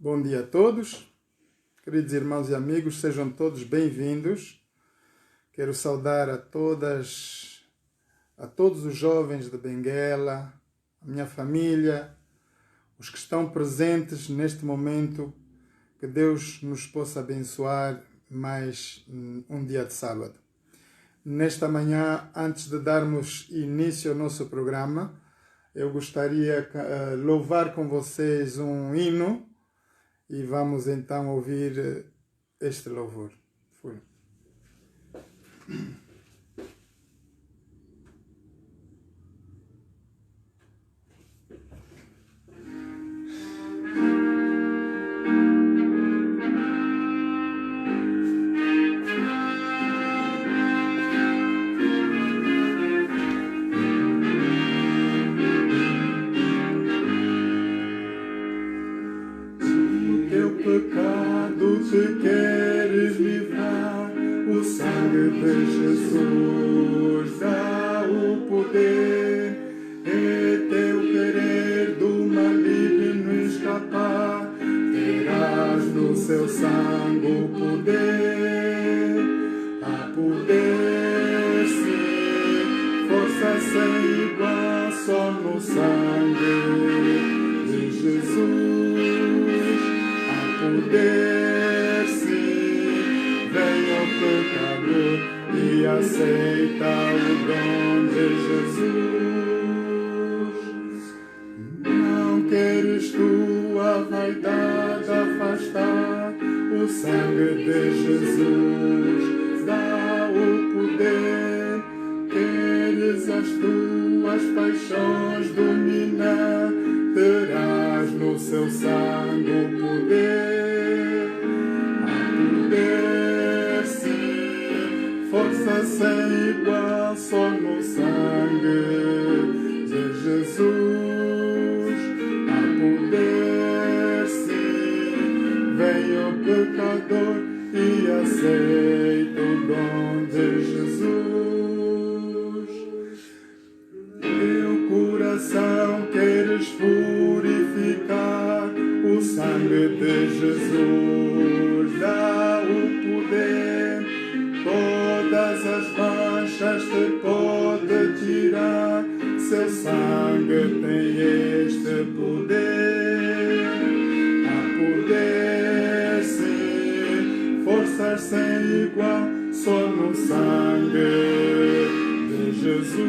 Bom dia a todos, queridos irmãos e amigos, sejam todos bem-vindos. Quero saudar a todos os jovens de Benguela, a minha família, os que estão presentes neste momento. Que Deus nos possa abençoar mais um dia de sábado. Nesta manhã, antes de darmos início ao nosso programa, eu gostaria de louvar com vocês um hino e vamos então ouvir este louvor. Fui. Se queres livrar, o sangue de Jesus dá o poder. É teu querer do maligno escapar, terás no seu sangue o poder. A poder, sim, força sem igual, só no sangue de Jesus. A poder, e aceita o dom de Jesus. Não queres tua vaidade afastar, o sangue de Jesus dá o poder. Queres as tuas paixões dominar, terás no seu sangue o poder. A poder, força sem igual, só no sangue de Jesus. A poder, sim, vem o pecador e aceita o dom de Jesus. Teu coração queres purificar, o sangue de Jesus dá o poder. Todas as manchas te pode tirar, seu sangue tem este poder. A poder, sim, forças sem igual, só no sangue de Jesus.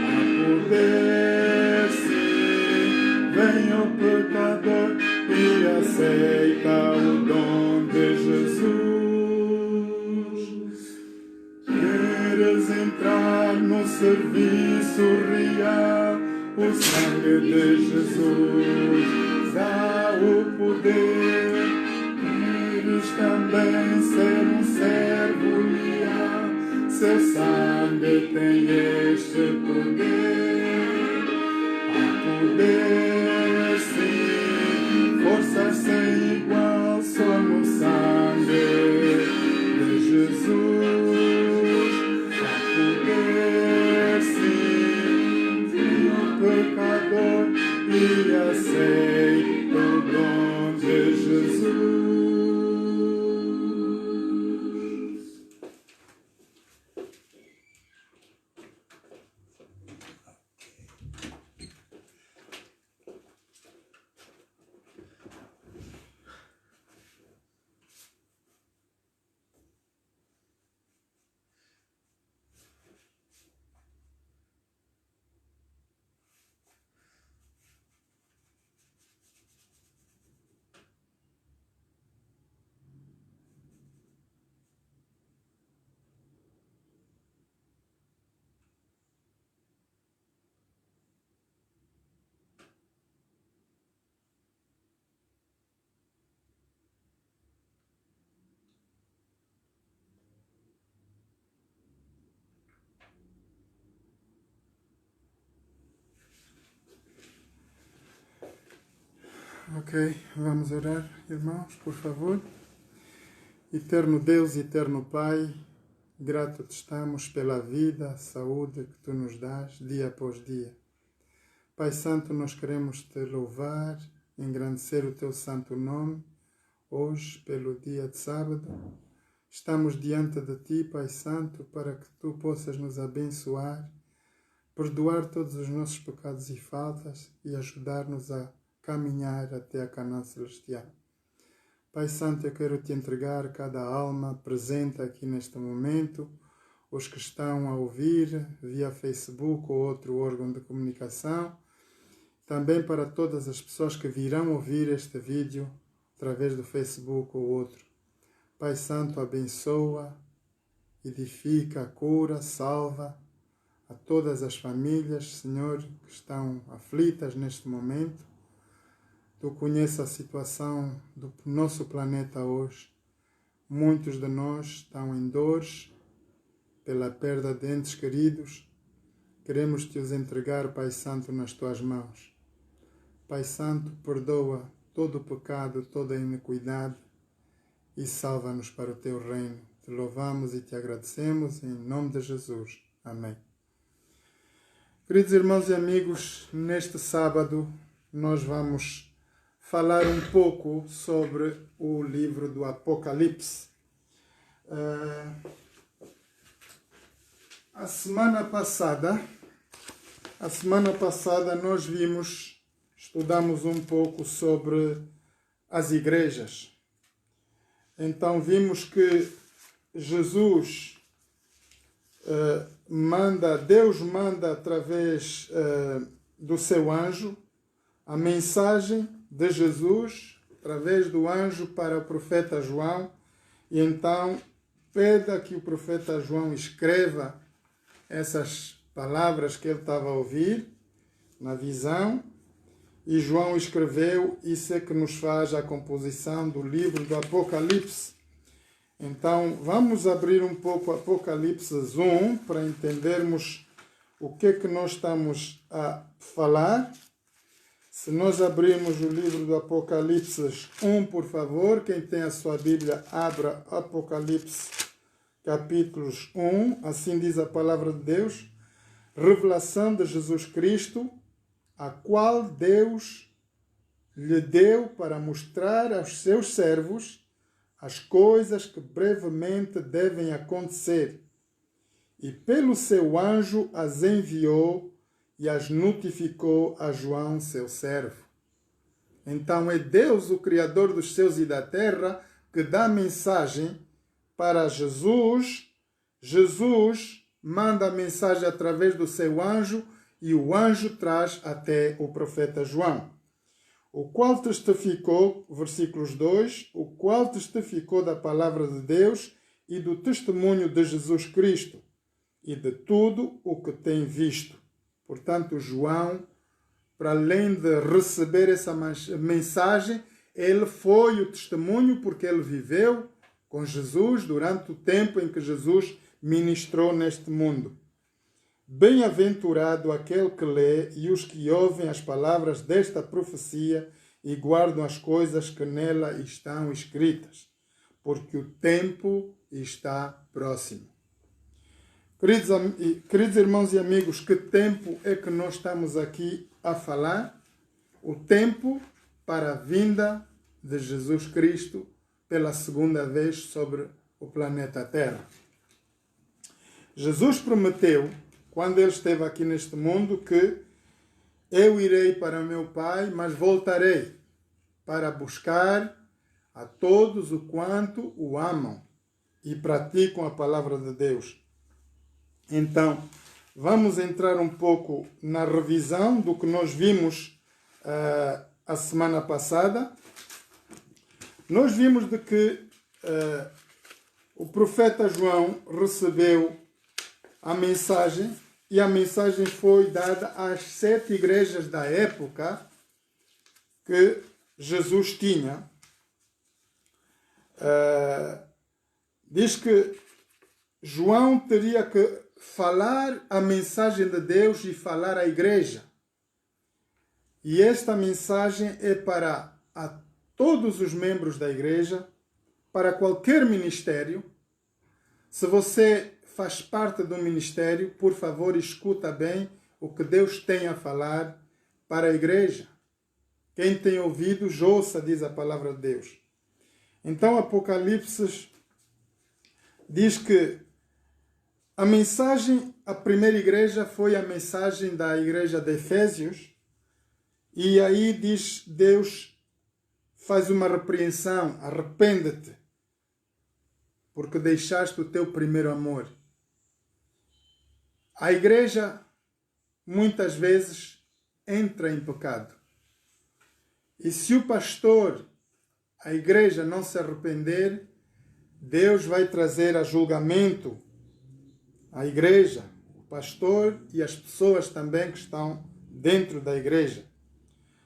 A poder, sim, vem o pecador e aceita o dom de Jesus. Queres entrar no serviço real, o sangue de Jesus dá o poder. Queres também ser um servo leal, seu sangue tem este poder. A poder, sim, forças sem igual, só no sangue de Jesus. E aceita o dom de Jesus. Ok, vamos orar, irmãos, por favor. Eterno Deus, eterno Pai, grato te estamos pela vida, saúde que tu nos dás dia após dia. Pai Santo, nós queremos te louvar, engrandecer o teu santo nome, hoje, pelo dia de sábado. Estamos diante de ti, Pai Santo, para que tu possas nos abençoar, perdoar todos os nossos pecados e faltas e ajudar-nos a caminhar até a Canaã Celestial. Pai Santo, eu quero te entregar cada alma presente aqui neste momento, os que estão a ouvir via Facebook ou outro órgão de comunicação, também para todas as pessoas que virão ouvir este vídeo através do Facebook ou outro. Pai Santo, abençoa, edifica, cura, salva a todas as famílias, Senhor, que estão aflitas neste momento. Tu conheces a situação do nosso planeta hoje. Muitos de nós estão em dores pela perda de entes queridos. Queremos te os entregar, Pai Santo, nas tuas mãos. Pai Santo, perdoa todo o pecado, toda a iniquidade e salva-nos para o teu reino. Te louvamos e te agradecemos em nome de Jesus. Amém. Queridos irmãos e amigos, neste sábado nós vamos falar um pouco sobre o livro do Apocalipse. A semana passada nós estudamos um pouco sobre as igrejas. Então vimos que Deus manda através do seu anjo a mensagem de Jesus, através do anjo para o profeta João, e então pede que o profeta João escreva essas palavras que ele estava a ouvir na visão, e João escreveu, isso é que nos faz a composição do livro do Apocalipse. Então, vamos abrir um pouco Apocalipse 1 para entendermos o que é que nós estamos a falar. Se nós abrirmos o livro do Apocalipse 1, por favor, quem tem a sua Bíblia, abra Apocalipse capítulos 1, assim diz a palavra de Deus, revelação de Jesus Cristo, a qual Deus lhe deu para mostrar aos seus servos as coisas que brevemente devem acontecer. E pelo seu anjo as enviou e as notificou a João, seu servo. Então é Deus, o Criador dos céus e da terra, que dá mensagem para Jesus. Jesus manda a mensagem através do seu anjo e o anjo traz até o profeta João, o qual testificou, versículos 2, o qual testificou da palavra de Deus e do testemunho de Jesus Cristo e de tudo o que tem visto. Portanto, João, para além de receber essa mensagem, ele foi o testemunho porque ele viveu com Jesus durante o tempo em que Jesus ministrou neste mundo. Bem-aventurado aquele que lê e os que ouvem as palavras desta profecia e guardam as coisas que nela estão escritas, porque o tempo está próximo. Queridos irmãos e amigos, que tempo é que nós estamos aqui a falar? O tempo para a vinda de Jesus Cristo pela segunda vez sobre o planeta Terra. Jesus prometeu, quando ele esteve aqui neste mundo, que eu irei para meu Pai, mas voltarei para buscar a todos o quanto o amam e praticam a palavra de Deus. Então, vamos entrar um pouco na revisão do que nós vimos a semana passada. Nós vimos de que o profeta João recebeu a mensagem, e a mensagem foi dada às 7 igrejas da época que Jesus tinha. Diz que João teria que falar a mensagem de Deus e falar à igreja. E esta mensagem é para todos os membros da igreja, para qualquer ministério. Se você faz parte do ministério, por favor, escuta bem o que Deus tem a falar para a igreja. Quem tem ouvidos, ouça, diz a palavra de Deus. Então, Apocalipse diz que a mensagem, a primeira igreja foi a mensagem da igreja de Efésios, e aí diz, Deus faz uma repreensão: arrepende-te, porque deixaste o teu primeiro amor. A igreja, muitas vezes, entra em pecado. E se o pastor, a igreja, não se arrepender, Deus vai trazer a julgamento a igreja, o pastor e as pessoas também que estão dentro da igreja.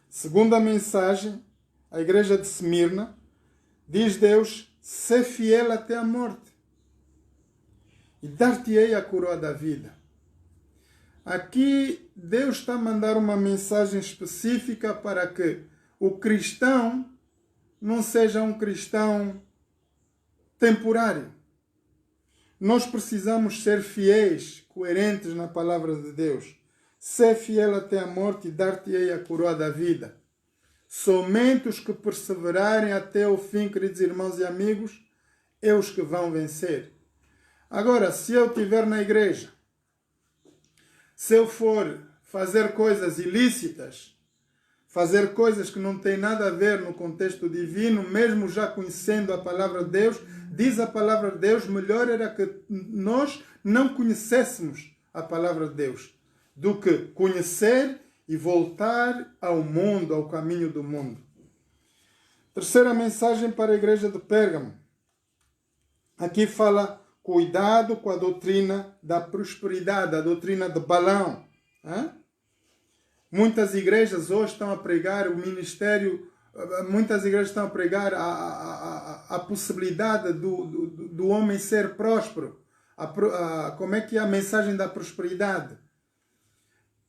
Segunda mensagem, a igreja de Esmirna, diz Deus: sê fiel até a morte, e dar-te-ei a coroa da vida. Aqui Deus está a mandar uma mensagem específica para que o cristão não seja um cristão temporário. Nós precisamos ser fiéis, coerentes na palavra de Deus. Ser fiel até a morte e dar-te-ei a coroa da vida. Somente os que perseverarem até o fim, queridos irmãos e amigos, é os que vão vencer. Agora, se eu estiver na igreja, se eu for fazer coisas ilícitas, fazer coisas que não têm nada a ver no contexto divino, mesmo já conhecendo a palavra de Deus, diz a palavra de Deus, melhor era que nós não conhecêssemos a palavra de Deus, do que conhecer e voltar ao mundo, ao caminho do mundo. Terceira mensagem para a igreja de Pérgamo. Aqui fala: cuidado com a doutrina da prosperidade, a doutrina de Balaão. Muitas igrejas hoje estão a pregar o ministério, muitas igrejas estão a pregar a possibilidade do homem ser próspero. Como é que é a mensagem da prosperidade?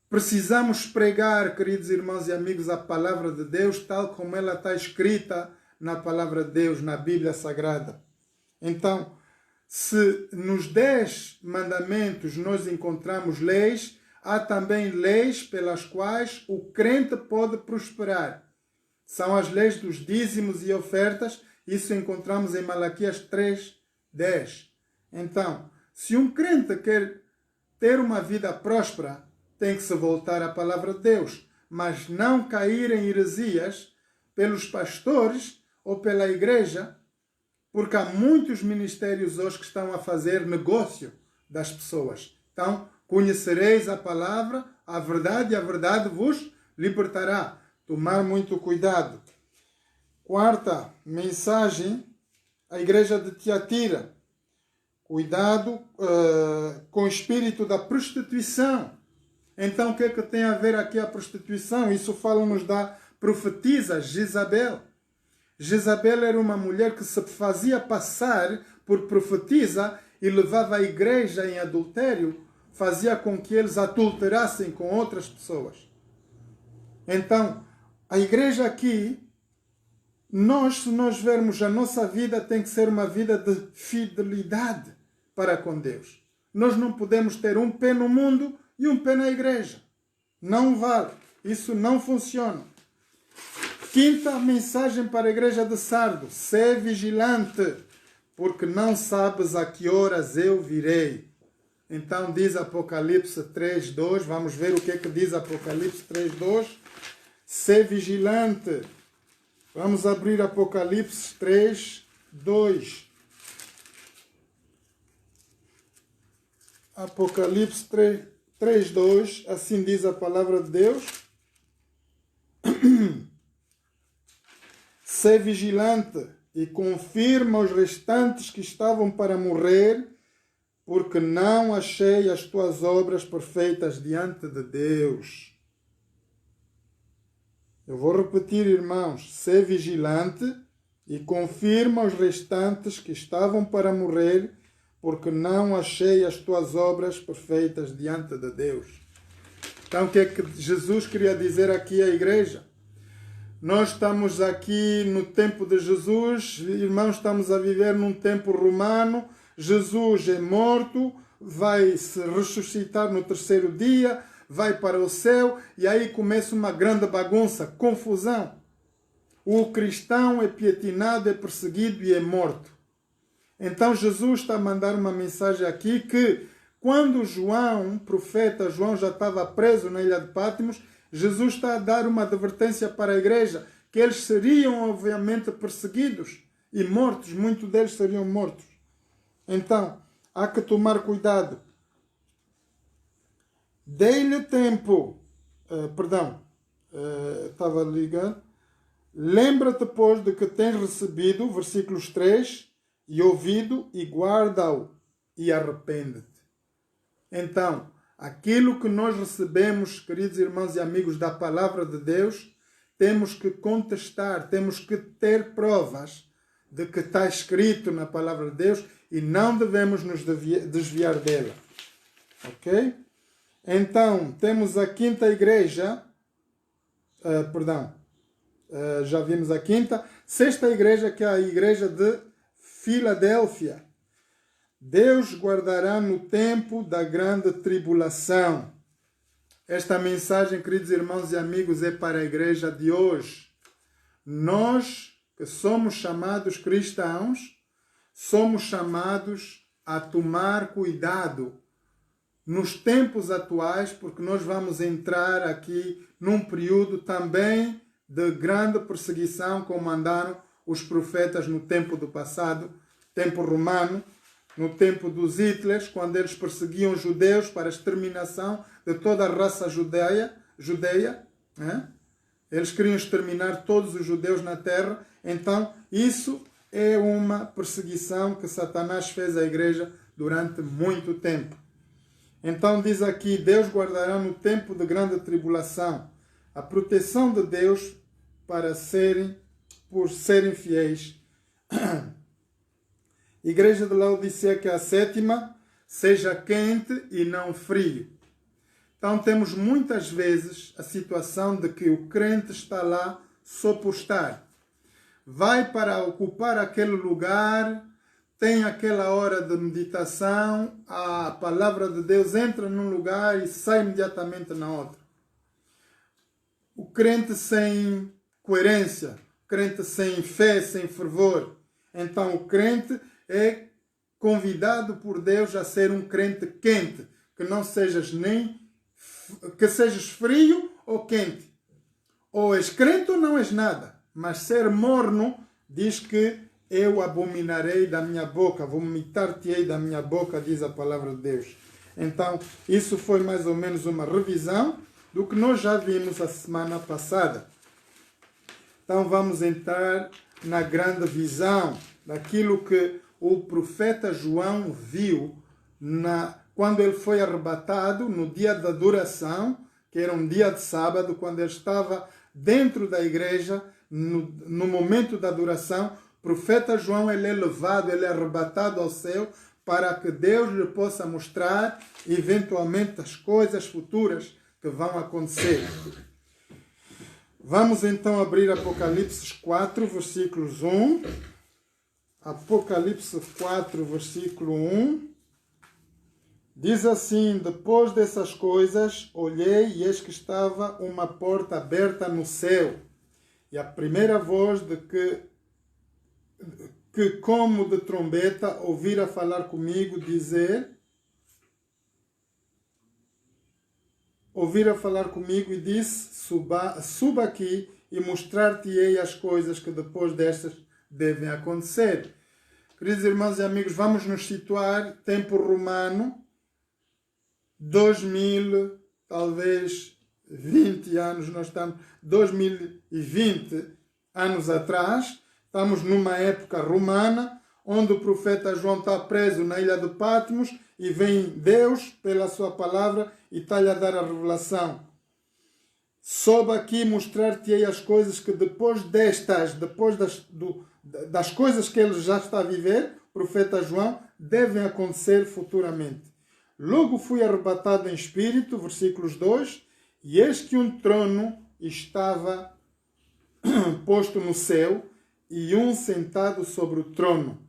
Precisamos pregar, queridos irmãos e amigos, a palavra de Deus tal como ela está escrita na palavra de Deus, na Bíblia Sagrada. Então, se nos 10 mandamentos nós encontramos leis, há também leis pelas quais o crente pode prosperar. São as leis dos dízimos e ofertas. Isso encontramos em Malaquias 3:10. Então, se um crente quer ter uma vida próspera, tem que se voltar à palavra de Deus, mas não cair em heresias pelos pastores ou pela igreja, porque há muitos ministérios hoje que estão a fazer negócio das pessoas. Então, conhecereis a palavra, a verdade vos libertará. Tomar muito cuidado. Quarta mensagem, a igreja de Tiatira. Cuidado com o espírito da prostituição. Então, o que é que tem a ver aqui a prostituição? Isso fala-nos da profetisa Jezabel. Jezabel era uma mulher que se fazia passar por profetisa e levava a igreja em adultério, fazia com que eles adulterassem com outras pessoas. Então, a igreja aqui, se nós vermos a nossa vida, tem que ser uma vida de fidelidade para com Deus. Nós não podemos ter um pé no mundo e um pé na igreja. Não vale. Isso não funciona. Quinta mensagem para a igreja de Sardo. Sê vigilante, porque não sabes a que horas eu virei. Então diz Apocalipse 3:2. Vamos ver o que é que diz Apocalipse 3:2. Sê vigilante. Vamos abrir Apocalipse 3:2. Apocalipse 3:2, assim diz a palavra de Deus. Sê vigilante e confirma os restantes que estavam para morrer, porque não achei as tuas obras perfeitas diante de Deus. Eu vou repetir, irmãos. Sê vigilante e confirma os restantes que estavam para morrer, porque não achei as tuas obras perfeitas diante de Deus. Então, o que é que Jesus queria dizer aqui à igreja? Nós estamos aqui no tempo de Jesus, irmãos, estamos a viver num tempo romano. Jesus é morto, vai se ressuscitar no terceiro dia, vai para o céu, e aí começa uma grande bagunça, confusão. O cristão é pietinado, é perseguido e é morto. Então Jesus está a mandar uma mensagem aqui que quando João, profeta João, já estava preso na ilha de Patmos, Jesus está a dar uma advertência para a igreja, que eles seriam obviamente perseguidos e mortos, muitos deles seriam mortos. Então, há que tomar cuidado. Dei-lhe tempo, estava ligando. Lembra-te, pois, de que tens recebido, versículos 3, e ouvido, e guarda-o, e arrepende-te. Então, aquilo que nós recebemos, queridos irmãos e amigos, da palavra de Deus, temos que contestar, temos que ter provas de que está escrito na palavra de Deus e não devemos nos desviar dela. Ok? Então, temos a quinta igreja, já vimos a quinta. Sexta igreja, que é a igreja de Filadélfia. Deus guardará no tempo da grande tribulação. Esta mensagem, queridos irmãos e amigos, é para a igreja de hoje. Nós, que somos chamados cristãos, somos chamados a tomar cuidado nos tempos atuais, porque nós vamos entrar aqui num período também de grande perseguição, como andaram os profetas no tempo do passado, tempo romano, no tempo dos Hitlers, quando eles perseguiam os judeus para a exterminação de toda a raça judeia, né? Eles queriam exterminar todos os judeus na terra. Então, isso é uma perseguição que Satanás fez à igreja durante muito tempo. Então, diz aqui, Deus guardará no tempo de grande tribulação a proteção de Deus por serem fiéis. Igreja de Laodicea, que é a sétima, seja quente e não frio. Então temos muitas vezes a situação de que o crente está lá só por estar. Vai para ocupar aquele lugar, tem aquela hora de meditação, a palavra de Deus entra num lugar e sai imediatamente na outra. O crente sem coerência, o crente sem fé, sem fervor. Então o crente é convidado por Deus a ser um crente quente, que não sejas que sejas frio ou quente. Ou és crente ou não és nada. Mas ser morno diz que eu abominarei da minha boca, vomitar-te-ei da minha boca, diz a palavra de Deus. Então, isso foi mais ou menos uma revisão do que nós já vimos a semana passada. Então, vamos entrar na grande visão daquilo que o profeta João viu quando ele foi arrebatado no dia da adoração, que era um dia de sábado, quando ele estava dentro da igreja, no momento da adoração. O profeta João ele é levado, ele é arrebatado ao céu para que Deus lhe possa mostrar eventualmente as coisas futuras que vão acontecer. Vamos então abrir Apocalipse 4, versículos 1. Apocalipse 4, versículo 1. Diz assim: depois dessas coisas, olhei e eis que estava uma porta aberta no céu. E a primeira voz que como de trombeta ouvira falar comigo, e disse: suba aqui e mostrar-te-ei as coisas que depois destas devem acontecer. Queridos irmãos e amigos, vamos nos situar, tempo romano, 2000, talvez 20 anos, nós estamos 2020 anos atrás, estamos numa época romana, onde o profeta João está preso na ilha de Patmos e vem Deus, pela sua palavra, e está-lhe a dar a revelação. Soube aqui mostrar-te-ei as coisas que depois das coisas que ele já está a viver, profeta João, devem acontecer futuramente. Logo fui arrebatado em espírito, versículos 2, e eis que um trono estava posto no céu, e um sentado sobre o trono.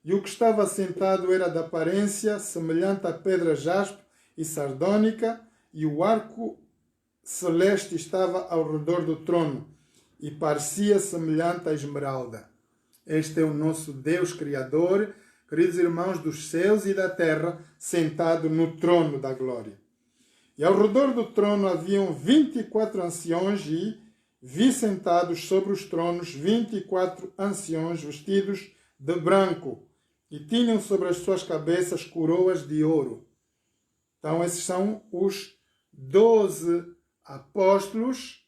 E o que estava sentado era de aparência semelhante à pedra jaspe e sardônica, e o arco celeste estava ao redor do trono e parecia semelhante à esmeralda. Este é o nosso Deus Criador, queridos irmãos, dos céus e da terra, sentado no trono da glória. E ao redor do trono haviam 24 anciões e vi sentados sobre os tronos 24 anciões vestidos de branco e tinham sobre as suas cabeças coroas de ouro. Então esses são os 12 apóstolos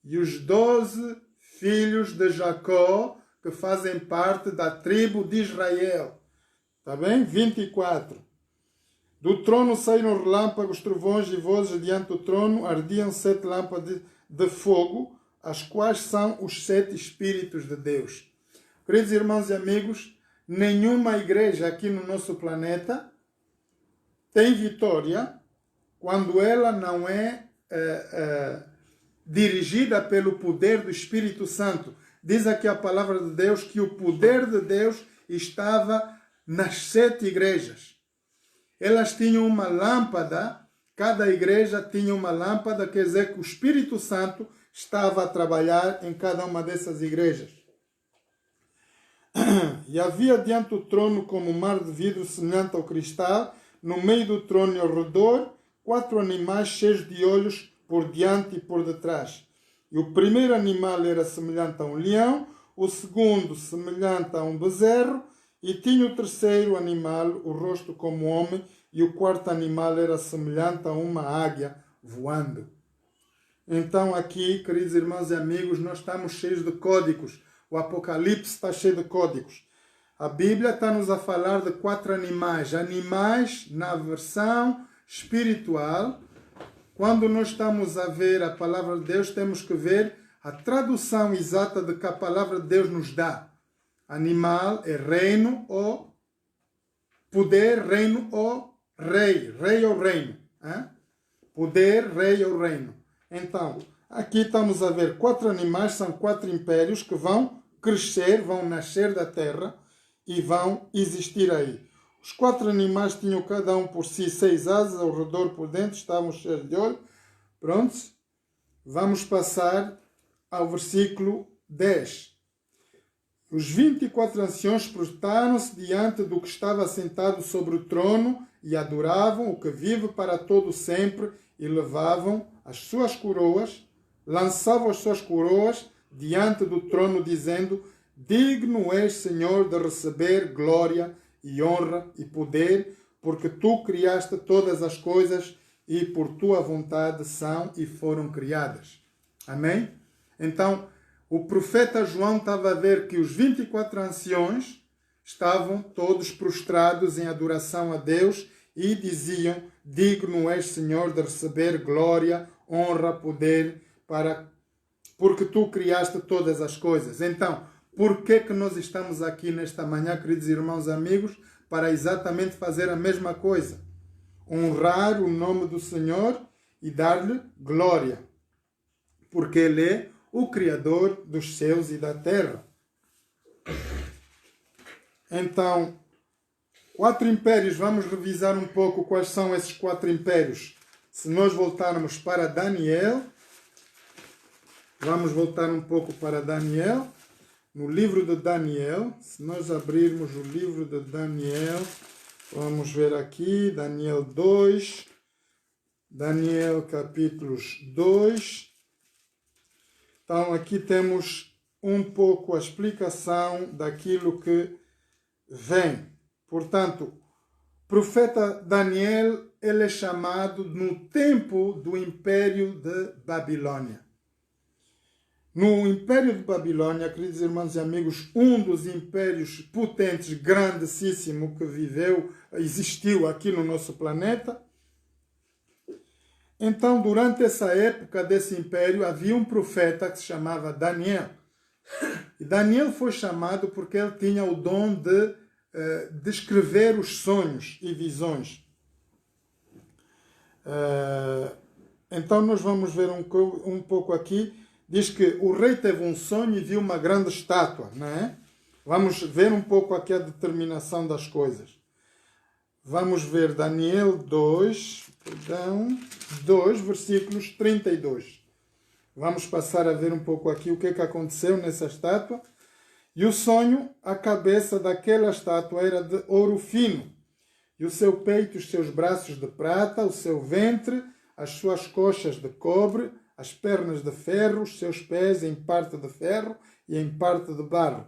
e os 12 filhos de Jacó que fazem parte da tribo de Israel. Está bem? 24. Do trono saíram relâmpagos, trovões e vozes. Diante do trono ardiam 7 lâmpadas de fogo, as quais são os 7 Espíritos de Deus. Queridos irmãos e amigos, nenhuma igreja aqui no nosso planeta tem vitória quando ela não é dirigida pelo poder do Espírito Santo. Diz aqui a palavra de Deus que o poder de Deus estava nas 7 igrejas. Elas tinham uma lâmpada, cada igreja tinha uma lâmpada, quer dizer que o Espírito Santo estava a trabalhar em cada uma dessas igrejas. E havia diante do trono como um mar de vidro semelhante ao cristal, no meio do trono e ao redor, 4 animais cheios de olhos por diante e por detrás. E o primeiro animal era semelhante a um leão, o segundo semelhante a um bezerro, e tinha o terceiro animal o rosto como homem, e o quarto animal era semelhante a uma águia voando. Então aqui, queridos irmãos e amigos, nós estamos cheios de códigos. O Apocalipse está cheio de códigos. A Bíblia está-nos a falar de 4 animais. Animais na versão espiritual. Quando nós estamos a ver a palavra de Deus, temos que ver a tradução exata de que a palavra de Deus nos dá. Animal é reino ou poder, reino ou rei. Rei ou reino. Poder, rei ou reino. Então, aqui estamos a ver 4 animais, são 4 impérios que vão crescer, vão nascer da terra e vão existir aí. Os 4 animais tinham cada um por si 6 asas, ao redor por dentro estavam cheios de olho. Prontos? Vamos passar ao versículo 10. Os 24 anciões prostraram-se diante do que estava sentado sobre o trono e adoravam o que vive para todo sempre e levavam as suas coroas, lançavam as suas coroas diante do trono, dizendo: digno és, Senhor, de receber glória e honra e poder, porque tu criaste todas as coisas e por tua vontade são e foram criadas. Amém? Então, o profeta João estava a ver que os 24 anciões estavam todos prostrados em adoração a Deus e diziam: digno és, Senhor, de receber glória, honra, poder, porque tu criaste todas as coisas. Então, por que nós estamos aqui nesta manhã, queridos irmãos e amigos? Para exatamente fazer a mesma coisa. Honrar o nome do Senhor e dar-lhe glória. Porque Ele é o Criador dos céus e da terra. Então, 4 impérios, vamos revisar um pouco quais são esses 4 impérios. Se nós voltarmos para Daniel, vamos voltar um pouco para Daniel. No livro de Daniel, se nós abrirmos o livro de Daniel, vamos ver aqui, Daniel 2, Daniel capítulos 2. Então aqui temos um pouco a explicação daquilo que vem. Portanto, profeta Daniel, ele é chamado no tempo do Império de Babilônia. No Império de Babilônia, queridos irmãos e amigos, um dos impérios potentes, grandíssimo, que existiu aqui no nosso planeta. Então, durante essa época desse império, havia um profeta que se chamava Daniel. E Daniel foi chamado porque ele tinha o dom de descrever os sonhos e visões. Então, nós vamos ver um pouco aqui. Diz que o rei teve um sonho e viu uma grande estátua, não é? Vamos ver um pouco aqui a determinação das coisas. Vamos ver Daniel 2, versículos 32. Vamos passar a ver um pouco aqui o que aconteceu nessa estátua. E o sonho, a cabeça daquela estátua era de ouro fino, e o seu peito, os seus braços de prata, o seu ventre, as suas coxas de cobre, as pernas de ferro, os seus pés em parte de ferro e em parte de barro.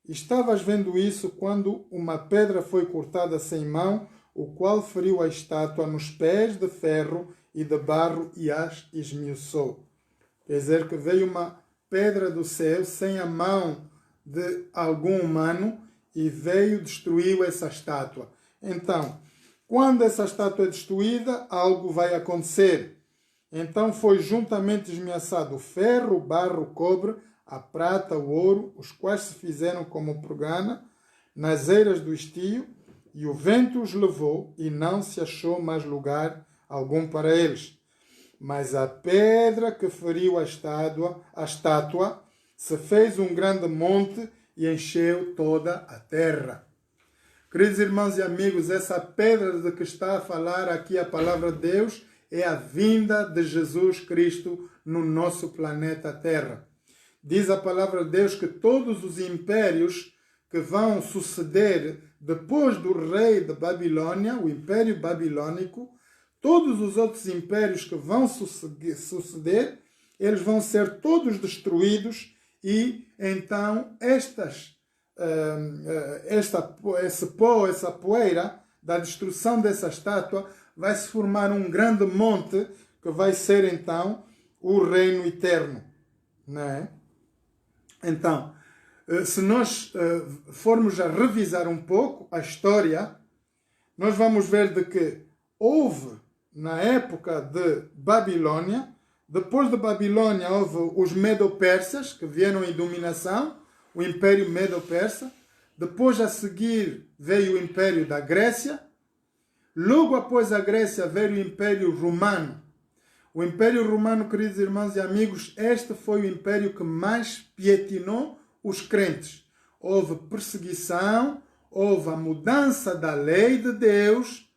Estavas vendo isso quando uma pedra foi cortada sem mão, o qual feriu a estátua nos pés de ferro e de barro e as esmiuçou. Quer dizer que veio uma pedra do céu sem a mão de algum humano e destruiu essa estátua. Então, quando essa estátua é destruída, algo vai acontecer. Então foi juntamente esmiuçado o ferro, o barro, o cobre, a prata, o ouro, os quais se fizeram como purgana nas eiras do estio, e o vento os levou, e não se achou mais lugar algum para eles. Mas a pedra que feriu a estátua se fez um grande monte e encheu toda a terra. Queridos irmãos e amigos, essa pedra de que está a falar aqui a palavra de Deus é a vinda de Jesus Cristo no nosso planeta Terra. Diz a palavra de Deus que todos os impérios que vão suceder depois do rei de Babilônia, o Império Babilônico, todos os outros impérios que vão suceder, eles vão ser todos destruídos e então esse pó, essa poeira da destruição dessa estátua vai se formar um grande monte que vai ser então o reino eterno, não é? Então, se nós formos a revisar um pouco a história, nós vamos ver de que houve, na época de Babilônia, depois de Babilônia houve os Medo-Persas, que vieram em dominação, o Império Medo-Persa. Depois, a seguir, veio o Império da Grécia. Logo após a Grécia veio o Império Romano. O Império Romano, queridos irmãos e amigos, este foi o império que mais pietinou os crentes. Houve perseguição, houve a mudança da lei de Deus.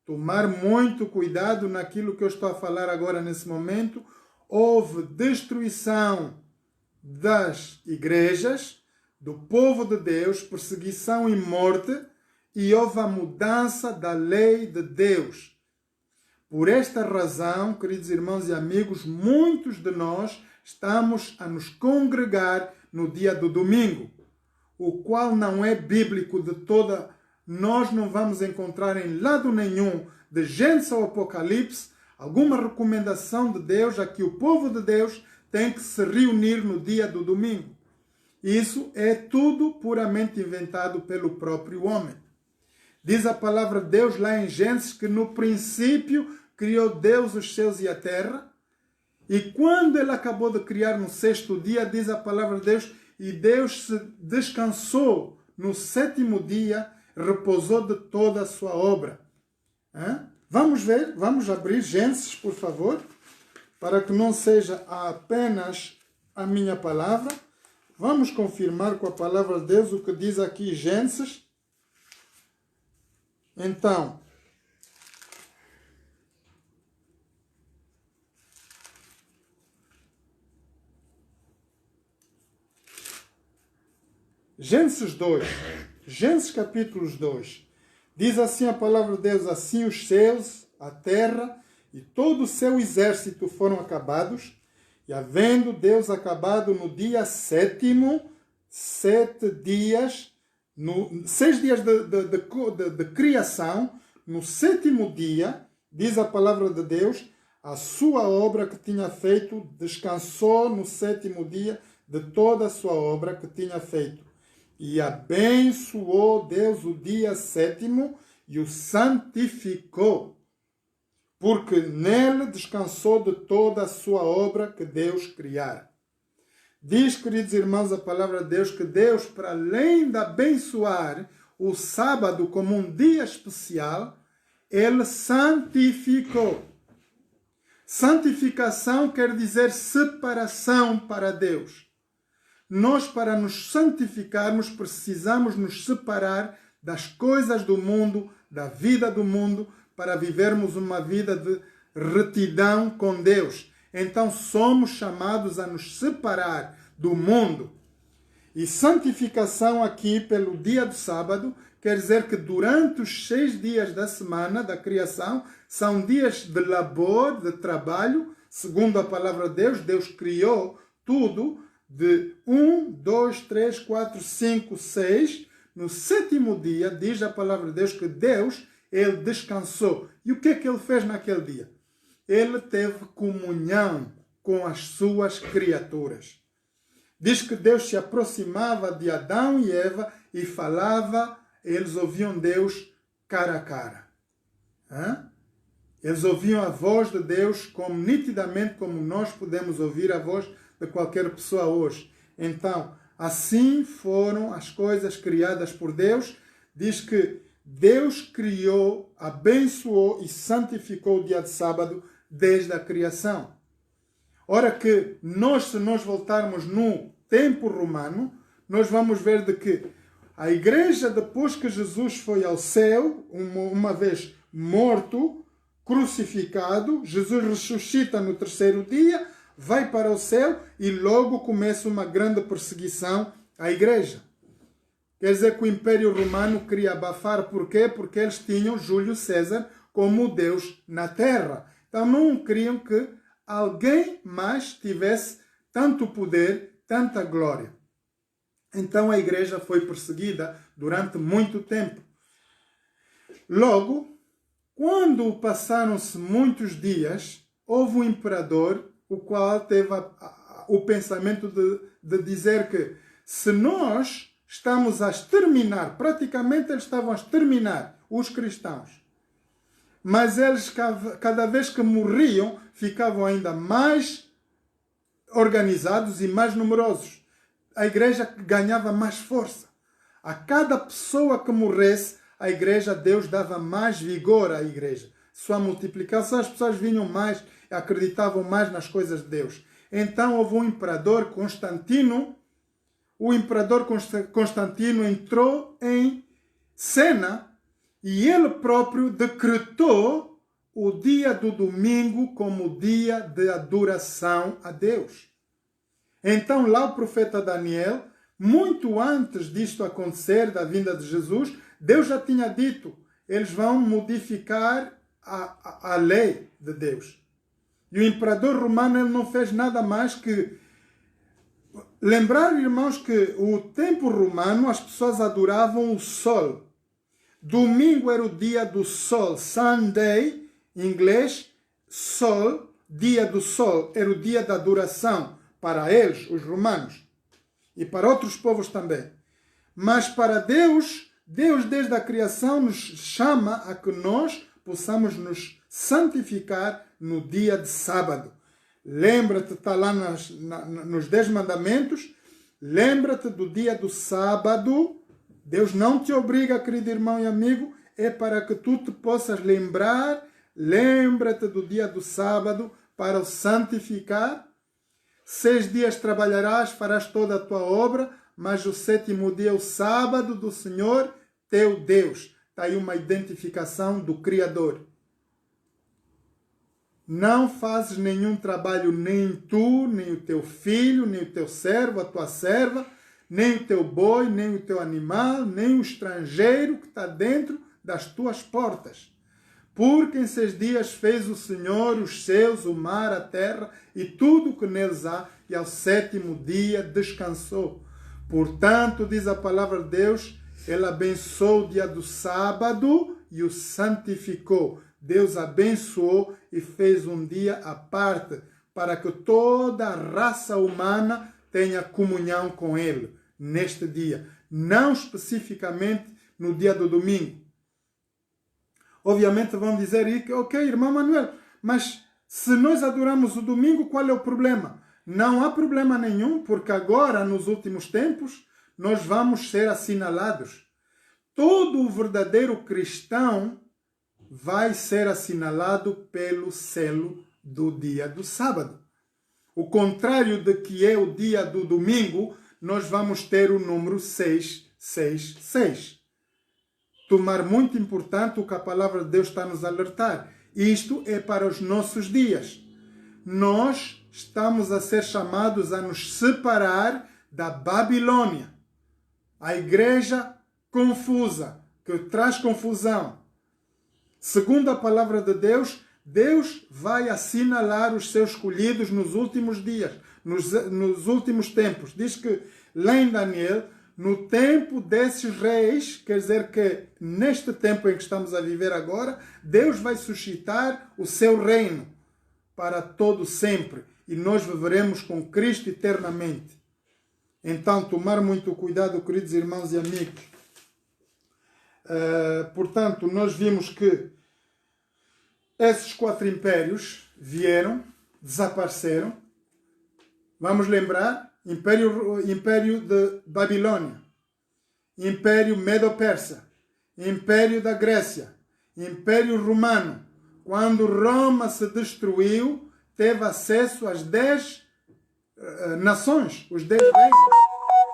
Tomar muito cuidado naquilo que eu estou a falar agora nesse momento. Houve destruição das igrejas, do povo de Deus, perseguição e morte, e houve a mudança da lei de Deus. Por esta razão, queridos irmãos e amigos, muitos de nós estamos a nos congregar no dia do domingo, o qual não é bíblico de toda. Nós não vamos encontrar em lado nenhum, de Gênesis ao Apocalipse, alguma recomendação de Deus a que o povo de Deus tem que se reunir no dia do domingo. Isso é tudo puramente inventado pelo próprio homem. Diz a palavra de Deus lá em Gênesis que no princípio criou Deus os céus e a terra. E quando ele acabou de criar no sexto dia, diz a palavra de Deus, e Deus se descansou no sétimo dia, repousou de toda a sua obra. Vamos ver, vamos abrir Gênesis, por favor, para que não seja apenas a minha palavra. Vamos confirmar com a palavra de Deus o que diz aqui Gênesis. Então, Gênesis 2, Gênesis capítulo 2, diz assim a palavra de Deus: assim os céus, a terra e todo o seu exército foram acabados, e havendo Deus acabado no dia sétimo, 6 dias de criação, no sétimo dia, diz a palavra de Deus, a sua obra que tinha feito, descansou no sétimo dia de toda a sua obra que tinha feito. E abençoou Deus o dia sétimo e o santificou, porque nele descansou de toda a sua obra que Deus criara. Diz, queridos irmãos, a palavra de Deus, que Deus, para além de abençoar o sábado como um dia especial, ele santificou. Santificação quer dizer separação para Deus. Nós, para nos santificarmos, precisamos nos separar das coisas do mundo, da vida do mundo, para vivermos uma vida de retidão com Deus. Então somos chamados a nos separar do mundo. E santificação aqui pelo dia do sábado quer dizer que durante os 6 dias da semana da criação são dias de labor, de trabalho, segundo a palavra de Deus. Deus criou tudo de 1, 2, 3, 4, 5, 6. No 7º dia, diz a palavra de Deus que Deus, ele descansou. E o que é que ele fez naquele dia? Ele teve comunhão com as suas criaturas. Diz que Deus se aproximava de Adão e Eva e falava, eles ouviam Deus cara a cara. Eles ouviam a voz de Deus como nitidamente como nós podemos ouvir a voz de qualquer pessoa hoje. Então, assim foram as coisas criadas por Deus. Diz que Deus criou, abençoou e santificou o dia de sábado desde a criação. Ora que nós, se nós voltarmos no tempo romano, nós vamos ver de que a igreja, depois que Jesus foi ao céu, uma vez morto, crucificado, Jesus ressuscita no 3º dia, vai para o céu e logo começa uma grande perseguição à igreja. Quer dizer que o Império Romano queria abafar. Por quê? Porque eles tinham Júlio César como Deus na terra. Então não queriam que alguém mais tivesse tanto poder, tanta glória. Então a igreja foi perseguida durante muito tempo. Logo, quando passaram-se muitos dias, houve um imperador, o qual teve o pensamento de dizer que se nós estamos a exterminar, praticamente eles estavam a exterminar os cristãos, mas eles cada vez que morriam ficavam ainda mais organizados e mais numerosos. A igreja ganhava mais força. A cada pessoa que morresse, a igreja, Deus dava mais vigor à igreja. Sua multiplicação, as pessoas vinham mais, acreditavam mais nas coisas de Deus. Então houve um imperador, Constantino. O imperador Constantino entrou em cena e ele próprio decretou o dia do domingo como dia de adoração a Deus. Então lá o profeta Daniel, muito antes disto acontecer, da vinda de Jesus, Deus já tinha dito, eles vão modificar a lei de Deus. E o imperador romano ele não fez nada mais que lembrar, irmãos, que o tempo romano as pessoas adoravam o sol. Domingo era o dia do sol, Sunday, em inglês, sol, dia do sol, era o dia da adoração para eles, os romanos, e para outros povos também. Mas para Deus, Deus desde a criação nos chama a que nós possamos nos santificar no dia de sábado. Lembra-te, está lá nos 10 mandamentos, lembra-te do dia do sábado. Deus não te obriga, querido irmão e amigo, é para que tu te possas lembrar. Lembra-te do dia do sábado para o santificar. 6 dias trabalharás, farás toda a tua obra, mas o 7º dia é o sábado do Senhor, teu Deus. Está aí uma identificação do Criador. Não fazes nenhum trabalho, nem tu, nem o teu filho, nem o teu servo, a tua serva, nem o teu boi, nem o teu animal, nem o estrangeiro que está dentro das tuas portas. Porque em 6 dias fez o Senhor os céus, o mar, a terra e tudo o que neles há, e ao 7º dia descansou. Portanto, diz a palavra de Deus, Ele abençoou o dia do sábado e o santificou. Deus abençoou e fez um dia à parte para que toda a raça humana tenha comunhão com Ele neste dia. Não especificamente no dia do domingo. Obviamente vão dizer, ok, irmão Manuel, mas se nós adoramos o domingo, qual é o problema? Não há problema nenhum, porque agora, nos últimos tempos, nós vamos ser assinalados. Todo o verdadeiro cristão vai ser assinalado pelo selo do dia do sábado. O contrário de que é o dia do domingo, nós vamos ter o número 666. tomar muito importante o que a palavra de Deus está a nos alertar. Isto é para os nossos dias. Nós estamos a ser chamados a nos separar da Babilônia. A igreja confusa, que traz confusão. Segundo a palavra de Deus, Deus vai assinalar os seus escolhidos nos últimos dias, nos últimos tempos. Diz que lá em Daniel, no tempo desses reis, quer dizer que neste tempo em que estamos a viver agora, Deus vai suscitar o seu reino para todo sempre. E nós viveremos com Cristo eternamente. Então, tomar muito cuidado, queridos irmãos e amigos. Portanto, nós vimos que esses 4 impérios vieram, desapareceram. Vamos lembrar, Império de Babilônia, Império Medo-Persa, Império da Grécia, Império Romano. Quando Roma se destruiu, teve acesso às 10 nações, os 10 reinos,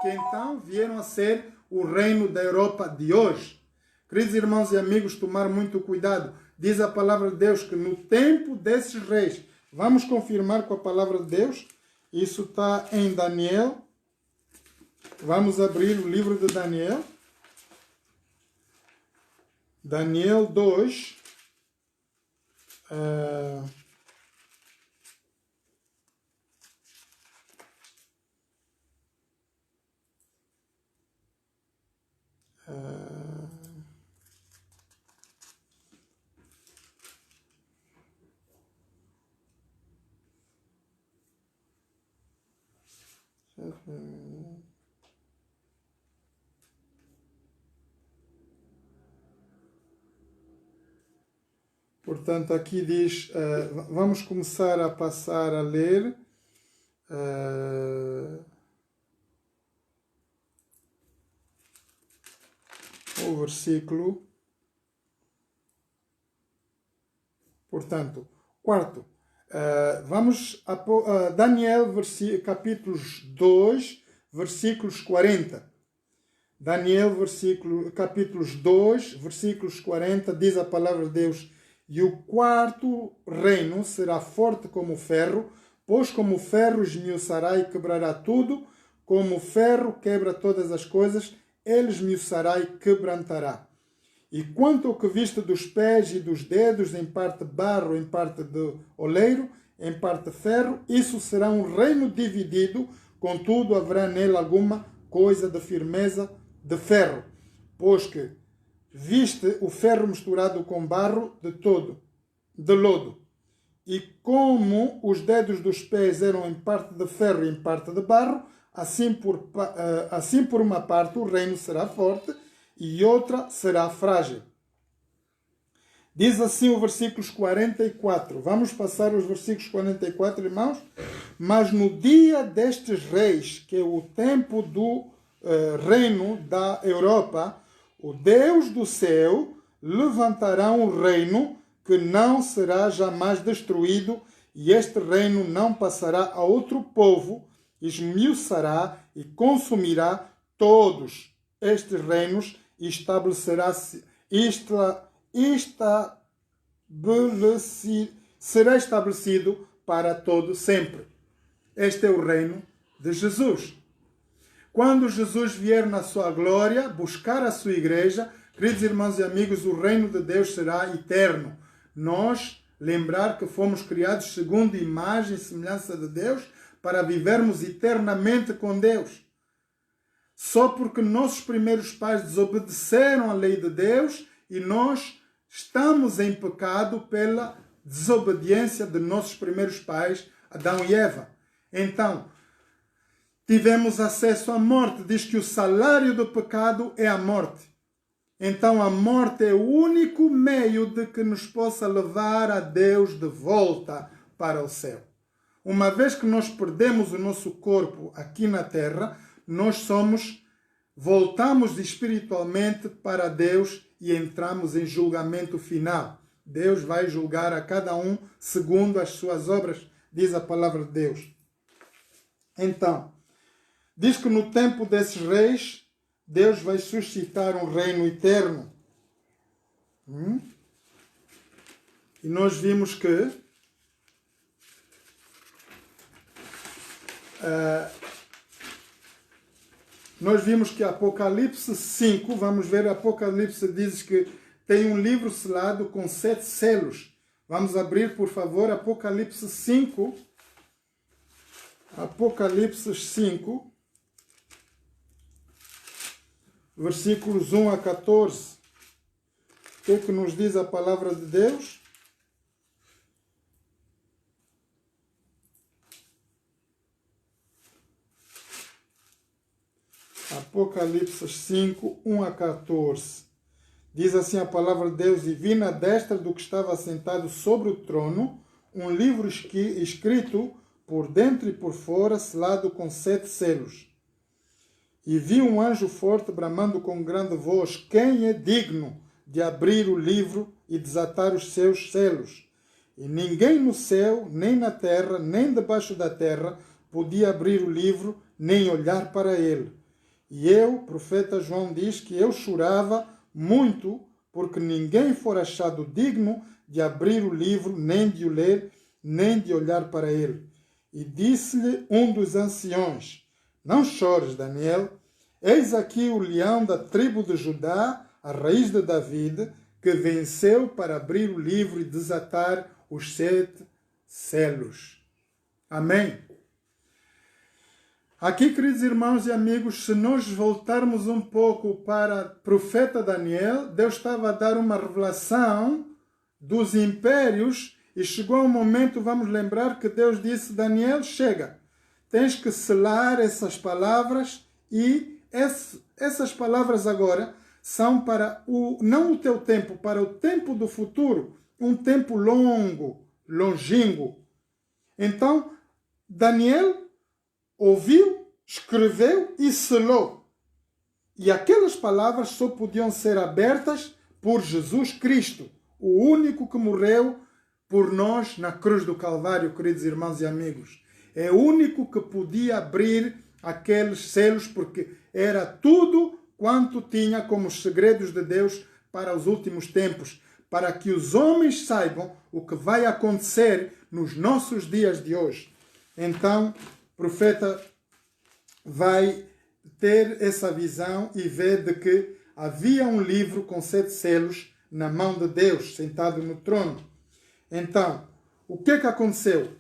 que então vieram a ser o reino da Europa de hoje. Queridos irmãos e amigos, tomar muito cuidado. Diz a palavra de Deus que no tempo desses reis, vamos confirmar com a palavra de Deus, isso está em Daniel. Vamos abrir o livro de Daniel. Daniel 2. Portanto, aqui diz, vamos começar a passar a ler. O versículo. Portanto, quarto. Vamos a Daniel, capítulos 2, versículos 40. Daniel, capítulos 2, versículos 40, diz a palavra de Deus: e o 4º reino será forte como ferro, pois como o ferro esmiuçará e quebrará tudo, como o ferro quebra todas as coisas, ele esmiuçará e quebrantará. E quanto ao que viste dos pés e dos dedos, em parte barro, em parte de oleiro, em parte ferro, isso será um reino dividido, contudo haverá nele alguma coisa de firmeza de ferro, pois que viste o ferro misturado com barro de lodo. E como os dedos dos pés eram em parte de ferro e em parte de barro, assim por uma parte o reino será forte e outra será frágil. Diz assim o versículo 44. Vamos passar os versículos 44, irmãos. Mas no dia destes reis, que é o tempo do reino da Europa, o Deus do céu levantará um reino que não será jamais destruído, e este reino não passará a outro povo, esmiuçará e consumirá todos estes reinos e será estabelecido para todo sempre. Este é o reino de Jesus. Quando Jesus vier na sua glória, buscar a sua igreja, queridos irmãos e amigos, o reino de Deus será eterno. Nós lembrar que fomos criados segundo a imagem e semelhança de Deus para vivermos eternamente com Deus. Só porque nossos primeiros pais desobedeceram à lei de Deus e nós estamos em pecado pela desobediência de nossos primeiros pais, Adão e Eva. Então, tivemos acesso à morte. Diz que o salário do pecado é a morte. Então a morte é o único meio de que nos possa levar a Deus de volta para o céu. Uma vez que nós perdemos o nosso corpo aqui na terra, nós voltamos espiritualmente para Deus e entramos em julgamento final. Deus vai julgar a cada um segundo as suas obras, diz a palavra de Deus. Então, diz que no tempo desses reis, Deus vai suscitar um reino eterno. E nós vimos que Apocalipse 5, vamos ver, Apocalipse diz que tem um livro selado com 7 selos. Vamos abrir, por favor, Apocalipse 5. Apocalipse 5, versículos 1 a 14. O que é que nos diz a palavra de Deus? Apocalipse 5, 1 a 14. Diz assim a palavra de Deus: E vi na destra do que estava sentado sobre o trono um livro escrito por dentro e por fora, selado com 7 selos. E vi um anjo forte bramando com grande voz: Quem é digno de abrir o livro e desatar os seus selos? E ninguém no céu, nem na terra, nem debaixo da terra, podia abrir o livro, nem olhar para ele. E eu, profeta João, diz que eu chorava muito, porque ninguém for achado digno de abrir o livro, nem de o ler, nem de olhar para ele. E disse-lhe um dos anciões: Não chores, Daniel, eis aqui o leão da tribo de Judá, a raiz de David, que venceu para abrir o livro e desatar os 7 selos. Amém. Aqui, queridos irmãos e amigos, se nós voltarmos um pouco para o profeta Daniel, Deus estava a dar uma revelação dos impérios e chegou um momento, vamos lembrar, que Deus disse: Daniel, chega, tens que selar essas palavras, e essas palavras agora são para não o teu tempo, para o tempo do futuro, um tempo longo, longínquo. Então, Daniel ouviu, escreveu e selou. E aquelas palavras só podiam ser abertas por Jesus Cristo, o único que morreu por nós na cruz do Calvário, queridos irmãos e amigos. É o único que podia abrir aqueles selos, porque era tudo quanto tinha como os segredos de Deus para os últimos tempos, para que os homens saibam o que vai acontecer nos nossos dias de hoje. Então, o profeta vai ter essa visão e ver de que havia um livro com 7 selos na mão de Deus, sentado no trono. Então, o que aconteceu?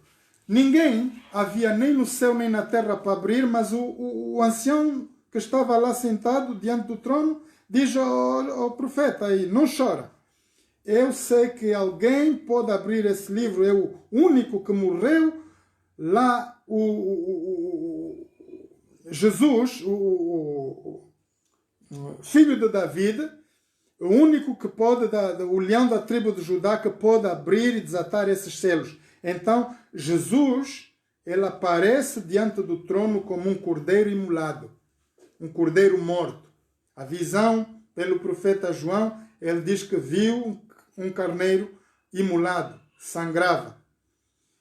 Ninguém havia nem no céu nem na terra para abrir, mas o ancião que estava lá sentado diante do trono diz ao profeta aí: não chora. Eu sei que alguém pode abrir esse livro, é o único que morreu lá, Jesus, o filho de David, o único que pode, o leão da tribo de Judá, que pode abrir e desatar esses selos. Então, Jesus, ele aparece diante do trono como um cordeiro imolado, um cordeiro morto. A visão, pelo profeta João, ele diz que viu um carneiro imolado, sangrava.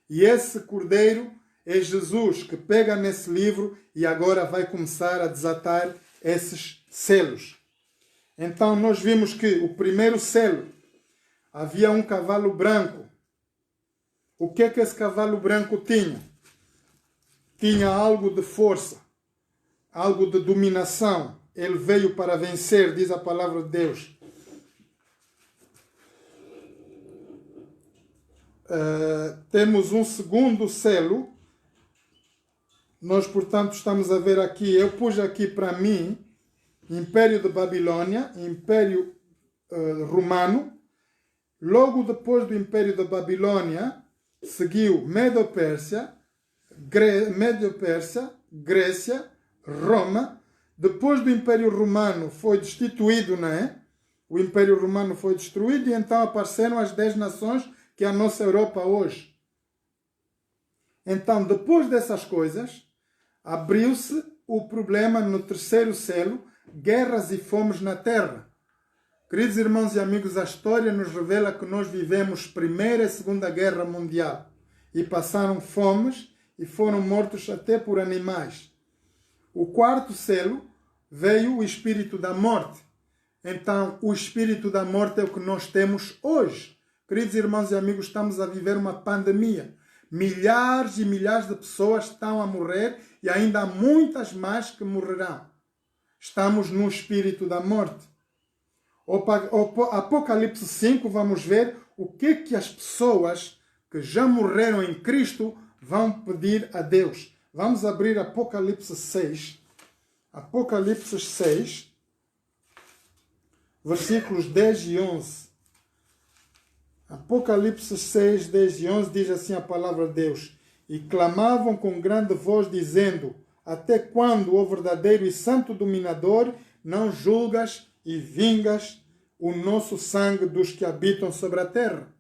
E esse cordeiro é Jesus, que pega nesse livro e agora vai começar a desatar esses selos. Então nós vimos que o primeiro selo, havia um cavalo branco. O que esse cavalo branco tinha? Tinha algo de força, algo de dominação. Ele veio para vencer, diz a palavra de Deus. Temos um segundo selo. Nós, portanto, estamos a ver aqui, eu pus aqui para mim, Império de Babilônia, Império Romano. Logo depois do Império da Babilônia, seguiu Medo-Pérsia, Grécia, Roma. Depois do Império Romano foi destituído, não é? O Império Romano foi destruído e então apareceram as 10 nações, que é a nossa Europa hoje. Então, depois dessas coisas, abriu-se o problema no terceiro selo, guerras e fomes na terra. Queridos irmãos e amigos, a história nos revela que nós vivemos Primeira e Segunda Guerra Mundial e passaram fomes e foram mortos até por animais. O quarto selo veio o espírito da morte. Então, o espírito da morte é o que nós temos hoje. Queridos irmãos e amigos, estamos a viver uma pandemia. Milhares e milhares de pessoas estão a morrer e ainda há muitas mais que morrerão. Estamos no espírito da morte. Apocalipse 5, vamos ver o que as pessoas que já morreram em Cristo vão pedir a Deus. Vamos abrir Apocalipse 6. Apocalipse 6, versículos 10 e 11. Apocalipse 6, 10 e 11 diz assim a palavra de Deus. E clamavam com grande voz, dizendo: até quando, ó verdadeiro e santo dominador, não julgas e vingas o nosso sangue dos que habitam sobre a terra?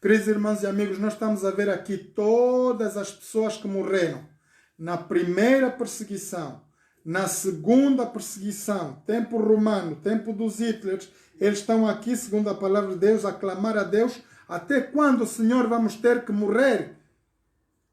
Queridos irmãos e amigos, nós estamos a ver aqui todas as pessoas que morreram na primeira perseguição, na segunda perseguição, tempo romano, tempo dos Hitlers. Eles estão aqui, segundo a palavra de Deus, a clamar a Deus: até quando, Senhor, vamos ter que morrer?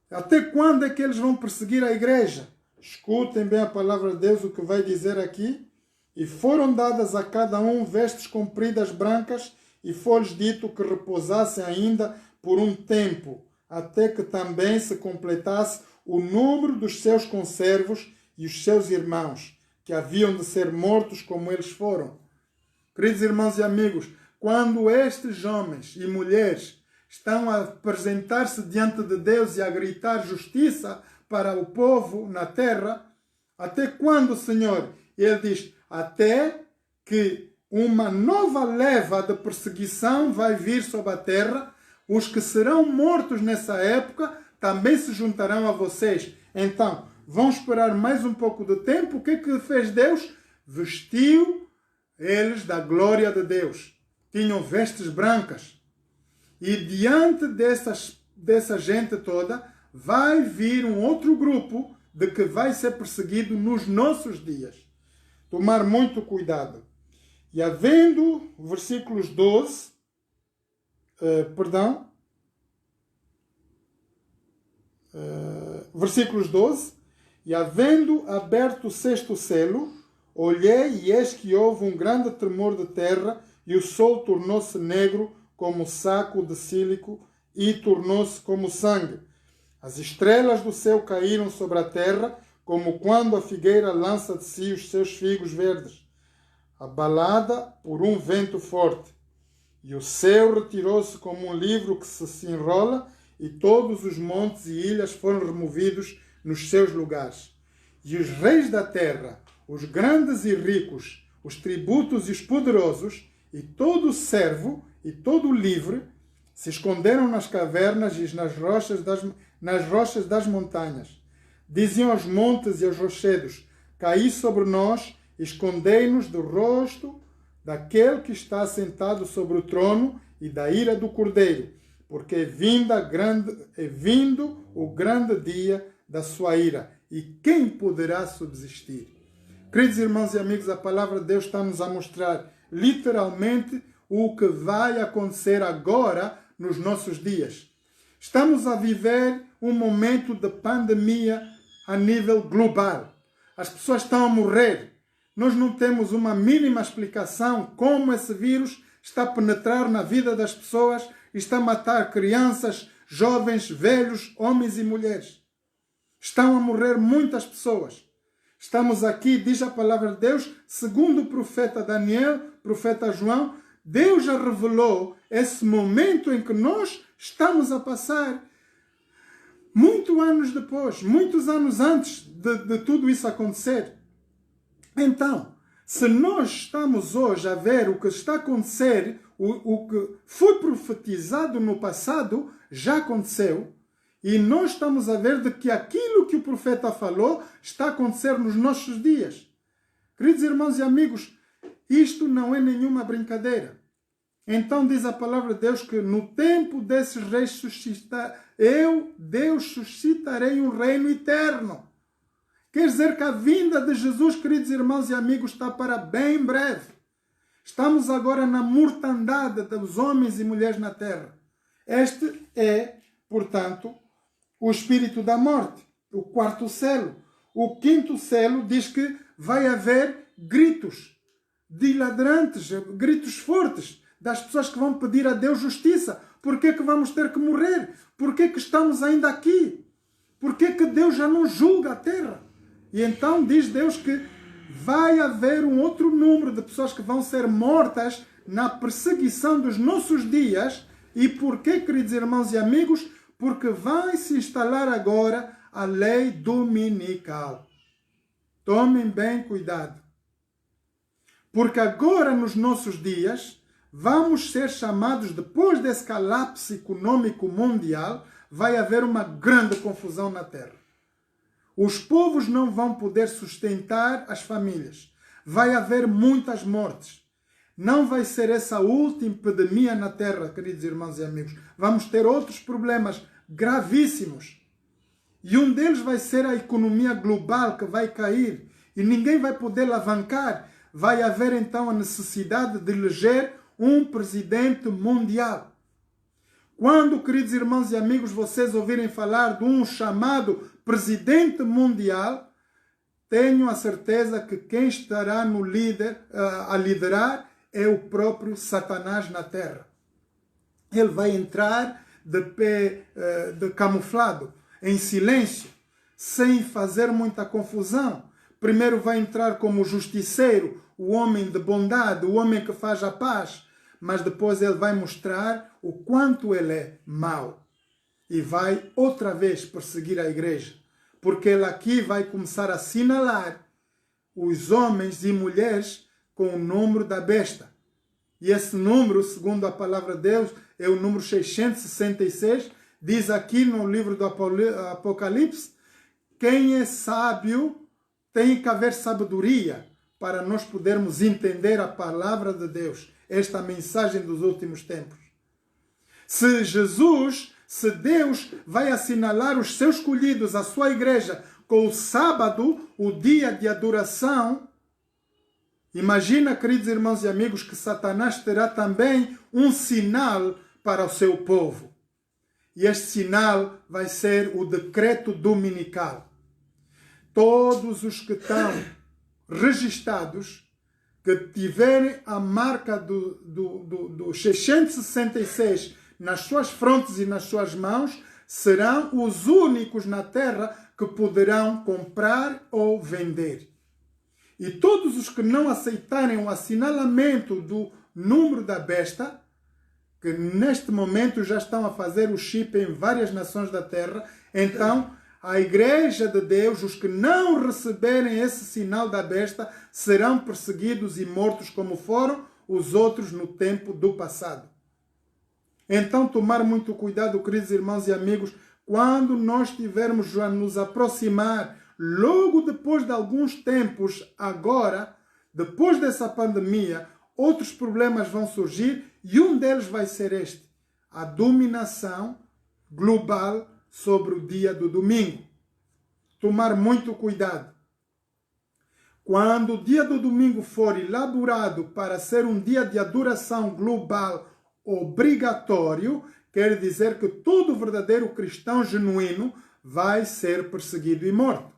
Até quando é que eles vão perseguir a igreja? Escutem bem a palavra de Deus, o que vai dizer aqui. E foram dadas a cada um vestes compridas brancas, e foi-lhes dito que repousassem ainda por um tempo, até que também se completasse o número dos seus conservos e os seus irmãos, que haviam de ser mortos como eles foram. Queridos irmãos e amigos, quando estes homens e mulheres estão a apresentar-se diante de Deus e a gritar justiça para o povo na terra, até quando, Senhor? Ele diz: até que uma nova leva de perseguição vai vir sobre a terra, os que serão mortos nessa época também se juntarão a vocês. Então, vão esperar mais um pouco de tempo. O que é que fez Deus? Vestiu eles da glória de Deus. Tinham vestes brancas. E diante dessa gente toda, vai vir um outro grupo de que vai ser perseguido nos nossos dias. Tomar muito cuidado. E havendo, versículos 12, versículos 12, e havendo aberto o sexto selo, olhei e eis que houve um grande tremor de terra, e o sol tornou-se negro como saco de sílico, e tornou-se como sangue. As estrelas do céu caíram sobre a terra, como quando a figueira lança de si os seus figos verdes, abalada por um vento forte. E o céu retirou-se como um livro que se enrola, e todos os montes e ilhas foram removidos nos seus lugares. E os reis da terra, os grandes e ricos, os tributos e os poderosos, e todo o servo e todo o livre, se esconderam nas cavernas e nas rochas das montanhas. Diziam aos montes e aos rochedos: caí sobre nós, escondei-nos do rosto daquele que está sentado sobre o trono e da ira do Cordeiro, porque é vindo o grande dia da sua ira. E quem poderá subsistir? Queridos irmãos e amigos, a palavra de Deus está-nos a mostrar literalmente o que vai acontecer agora nos nossos dias. Estamos a viver um momento de pandemia a nível global. As pessoas estão a morrer. Nós não temos uma mínima explicação como esse vírus está a penetrar na vida das pessoas e está a matar crianças, jovens, velhos, homens e mulheres. Estão a morrer muitas pessoas. Estamos aqui, diz a palavra de Deus, segundo o profeta Daniel, profeta João, Deus já revelou esse momento em que nós estamos a passar. Muitos anos depois, muitos anos antes de tudo isso acontecer. Então, se nós estamos hoje a ver o que está a acontecer, o que foi profetizado no passado, já aconteceu, e nós estamos a ver de que aquilo que o profeta falou está a acontecer nos nossos dias. Queridos irmãos e amigos, isto não é nenhuma brincadeira. Então diz a palavra de Deus que no tempo desses reis Deus, suscitarei um reino eterno. Quer dizer que a vinda de Jesus, queridos irmãos e amigos, está para bem breve. Estamos agora na mortandade dos homens e mulheres na terra. Este é, portanto, o espírito da morte, o quarto selo. O quinto selo diz que vai haver gritos. de ladrantes, gritos fortes, das pessoas que vão pedir a Deus justiça. Por que vamos ter que morrer? Por que estamos ainda aqui? Por que Deus já não julga a terra? E então diz Deus que vai haver um outro número de pessoas que vão ser mortas na perseguição dos nossos dias. E por que, queridos irmãos e amigos? Porque vai se instalar agora a lei dominical. Tomem bem cuidado. Porque agora, nos nossos dias, vamos ser chamados, depois desse colapso econômico mundial, vai haver uma grande confusão na terra. Os povos não vão poder sustentar as famílias. Vai haver muitas mortes. Não vai ser essa última epidemia na terra, queridos irmãos e amigos. Vamos ter outros problemas gravíssimos. E um deles vai ser a economia global que vai cair. E ninguém vai poder alavancar. Vai haver então a necessidade de eleger um presidente mundial. Quando, queridos irmãos e amigos, vocês ouvirem falar de um chamado presidente mundial, tenho a certeza que quem estará a liderar é o próprio Satanás na terra. Ele vai entrar de camuflado, em silêncio, sem fazer muita confusão. Primeiro vai entrar como justiceiro, o homem de bondade, o homem que faz a paz. Mas depois ele vai mostrar o quanto ele é mau. E vai outra vez perseguir a igreja. Porque ele aqui vai começar a assinalar os homens e mulheres com o número da besta. E esse número, segundo a palavra de Deus, é o número 666. Diz aqui no livro do Apocalipse, quem é sábio tem que haver sabedoria para nós podermos entender a palavra de Deus, esta mensagem dos últimos tempos. Se Deus vai assinalar os seus escolhidos, a sua igreja, com o sábado, o dia de adoração, imagina, queridos irmãos e amigos, que Satanás terá também um sinal para o seu povo. E este sinal vai ser o decreto dominical. Todos os que estão registados, que tiverem a marca do 666 nas suas frontes e nas suas mãos, serão os únicos na terra que poderão comprar ou vender. E todos os que não aceitarem o assinalamento do número da besta, que neste momento já estão a fazer o chip em várias nações da terra, então a igreja de Deus, os que não receberem esse sinal da besta, serão perseguidos e mortos como foram os outros no tempo do passado. Então, tomar muito cuidado, queridos irmãos e amigos, quando nós estivermos a nos aproximar, logo depois de alguns tempos, agora, depois dessa pandemia, outros problemas vão surgir e um deles vai ser este: a dominação global sobre o dia do domingo. Tomar muito cuidado. Quando o dia do domingo for elaborado para ser um dia de adoração global obrigatório, quer dizer que todo verdadeiro cristão genuíno vai ser perseguido e morto.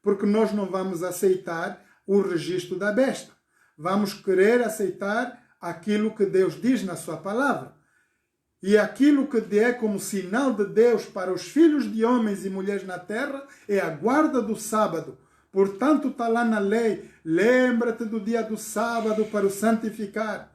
Porque nós não vamos aceitar o registro da besta. Vamos querer aceitar aquilo que Deus diz na sua palavra. E aquilo que é como sinal de Deus para os filhos de homens e mulheres na terra é a guarda do sábado. Portanto, está lá na lei: lembra-te do dia do sábado para o santificar.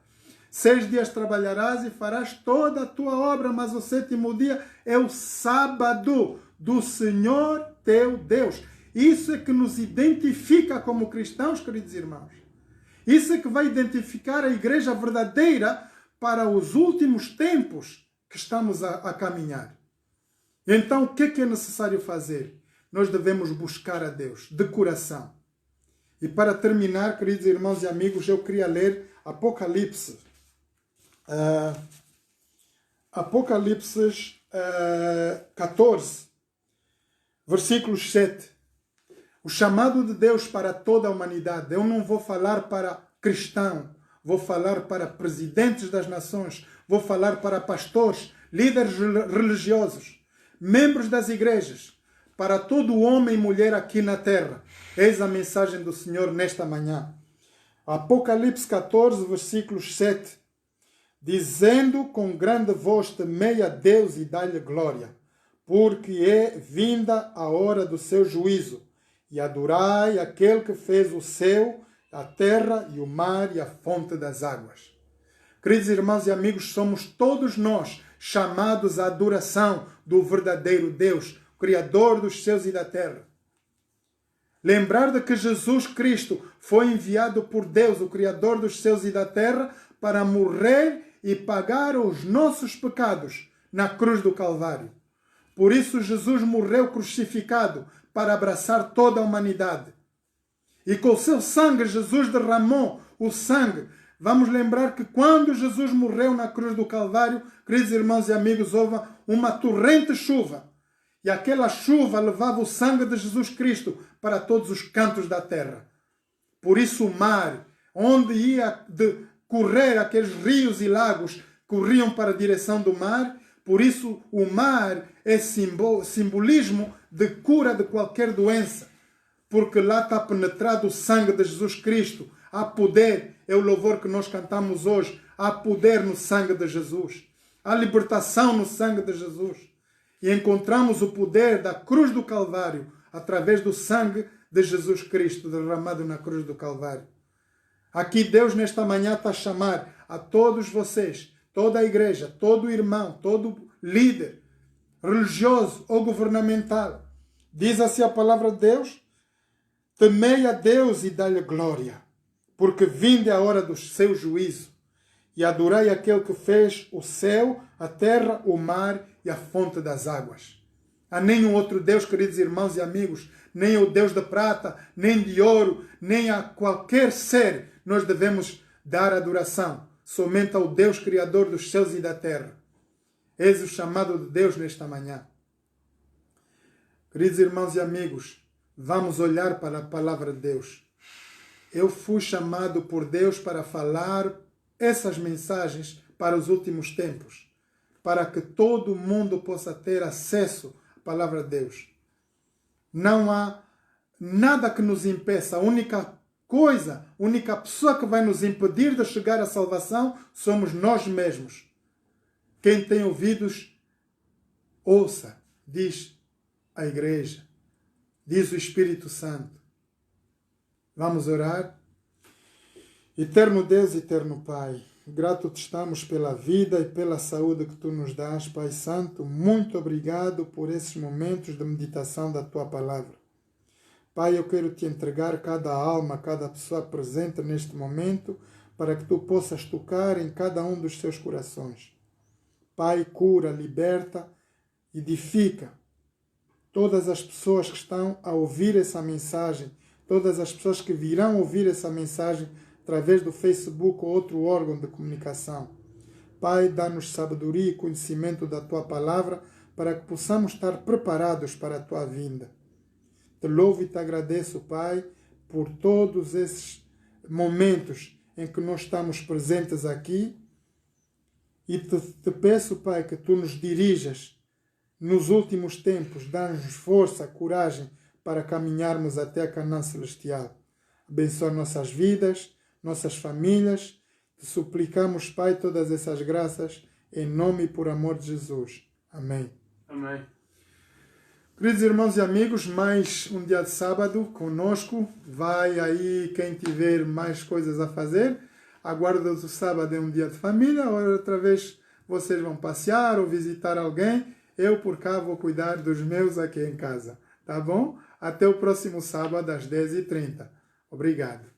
6 dias trabalharás e farás toda a tua obra, mas o 7º dia é o sábado do Senhor teu Deus. Isso é que nos identifica como cristãos, queridos irmãos. Isso é que vai identificar a igreja verdadeira para os últimos tempos que estamos a caminhar. Então, o que é necessário fazer? Nós devemos buscar a Deus de coração. E para terminar, queridos irmãos e amigos, eu queria ler Apocalipse. Apocalipse 14, versículos 7. O chamado de Deus para toda a humanidade. Eu não vou falar para cristão, vou falar para presidentes das nações, vou falar para pastores, líderes religiosos, membros das igrejas, para todo homem e mulher aqui na terra. Eis a mensagem do Senhor nesta manhã. Apocalipse 14, versículos 7. Dizendo com grande voz, temei a Deus e dai-lhe glória, porque é vinda a hora do seu juízo, e adorai aquele que fez o céu, a terra e o mar e a fonte das águas. Queridos irmãos e amigos, somos todos nós chamados à adoração do verdadeiro Deus, Criador dos céus e da terra. Lembrar de que Jesus Cristo foi enviado por Deus, o Criador dos céus e da terra, para morrer e pagar os nossos pecados na cruz do Calvário. Por isso Jesus morreu crucificado para abraçar toda a humanidade. E com o seu sangue Jesus derramou o sangue. Vamos lembrar que quando Jesus morreu na cruz do Calvário, queridos irmãos e amigos, houve uma torrente chuva. E aquela chuva levava o sangue de Jesus Cristo para todos os cantos da terra. Por isso o mar, onde ia correr aqueles rios e lagos, corriam para a direção do mar. Por isso o mar é simbolismo de cura de qualquer doença. Porque lá está penetrado o sangue de Jesus Cristo. Há poder, é o louvor que nós cantamos hoje. Há poder no sangue de Jesus. Há libertação no sangue de Jesus. E encontramos o poder da cruz do Calvário através do sangue de Jesus Cristo derramado na cruz do Calvário. Aqui Deus nesta manhã está a chamar a todos vocês, toda a igreja, todo irmão, todo líder religioso ou governamental. Diz assim a palavra de Deus: temei a Deus e dai-lhe glória, porque vinde a hora do seu juízo, e adorai aquele que fez o céu, a terra, o mar e a fonte das águas. Há nenhum outro Deus, queridos irmãos e amigos, nem o Deus de prata, nem de ouro, nem a qualquer ser nós devemos dar adoração, somente ao Deus Criador dos céus e da terra. Eis o chamado de Deus nesta manhã. Queridos irmãos e amigos, vamos olhar para a palavra de Deus. Eu fui chamado por Deus para falar essas mensagens para os últimos tempos, para que todo mundo possa ter acesso à palavra de Deus. Não há nada que nos impeça. A única pessoa que vai nos impedir de chegar à salvação somos nós mesmos. Quem tem ouvidos, ouça, diz a igreja, diz o Espírito Santo. Vamos orar? Eterno Deus, eterno Pai, grato te estamos pela vida e pela saúde que tu nos dás, Pai Santo. Muito obrigado por esses momentos de meditação da tua palavra. Pai, eu quero te entregar cada alma, cada pessoa presente neste momento, para que tu possas tocar em cada um dos seus corações. Pai, cura, liberta, edifica todas as pessoas que estão a ouvir essa mensagem, todas as pessoas que virão ouvir essa mensagem através do Facebook ou outro órgão de comunicação. Pai, dá-nos sabedoria e conhecimento da tua palavra para que possamos estar preparados para a tua vinda. Te louvo e te agradeço, Pai, por todos esses momentos em que nós estamos presentes aqui, e te peço, Pai, que tu nos dirijas nos últimos tempos, dá-nos força, coragem para caminharmos até a Canaã celestial. Abençoa nossas vidas, nossas famílias. Te suplicamos, Pai, todas essas graças, em nome e por amor de Jesus. Amém. Amém. Queridos irmãos e amigos, mais um dia de sábado conosco. Vai aí quem tiver mais coisas a fazer. A guarda do sábado é um dia de família. Outra vez vocês vão passear ou visitar alguém. Eu por cá vou cuidar dos meus aqui em casa. Tá bom? Até o próximo sábado às 10h30. Obrigado.